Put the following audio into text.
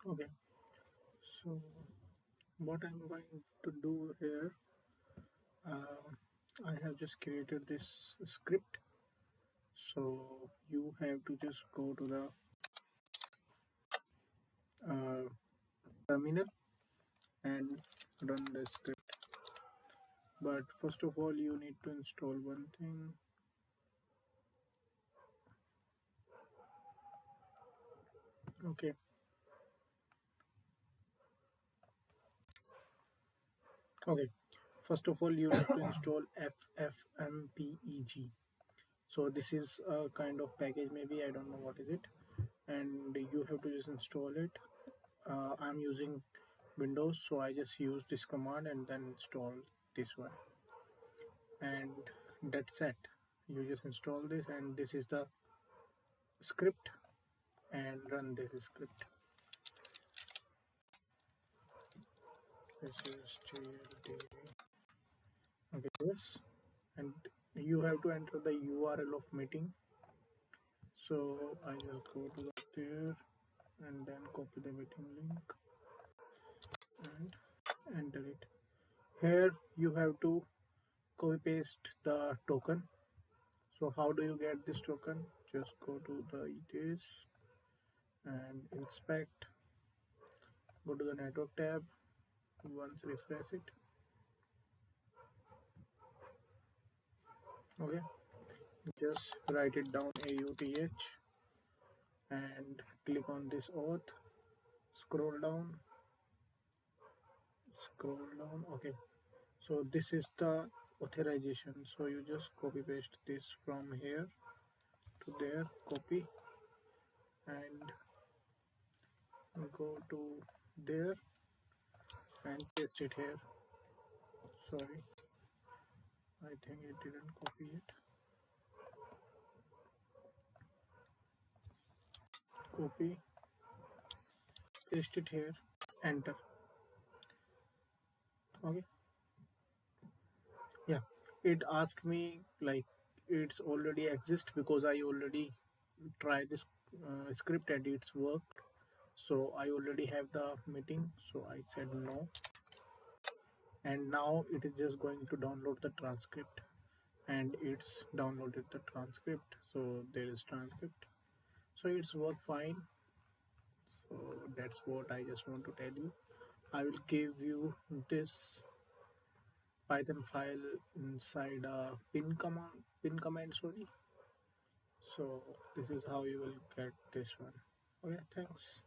Okay, so what I'm going to do here, uh, I have just created this script. So you have to just go to the uh, terminal and run the script. But first of all, you need to install one thing. Okay, okay. First of all, you need to install ffmpeg. So this is a kind of package, maybe I don't know what is it, and you have to just install it. I'm using Windows, so I just use this command and then install this one, and that's it. You just install this, and this is the script, and run this script. This is tldv. Okay, yes, and you have to enter the URL of meeting. So I just go to there and then copy the meeting link and enter it. Here you have to copy paste the token. So how do you get this token? Just go to the this and inspect, go to the network tab, once refresh it. Okay, just write it down AUTH and click on this auth, scroll down, okay. So this is the authorization, so you just copy paste this from here to there, copy, and go to there and paste it here. Sorry, I think it didn't copy it. Copy, paste it here, enter. Okay, yeah, it asked me like it's already exist because I already tried this script and it's worked, so I already have the meeting, so I said no, and now it is just going to download the transcript, and it's downloaded the transcript, so there is transcript, so it's worked fine. So that's what I just want to tell you. I will give you this Python file inside a pin command, sorry. So this is how you will get this one. Okay, thanks.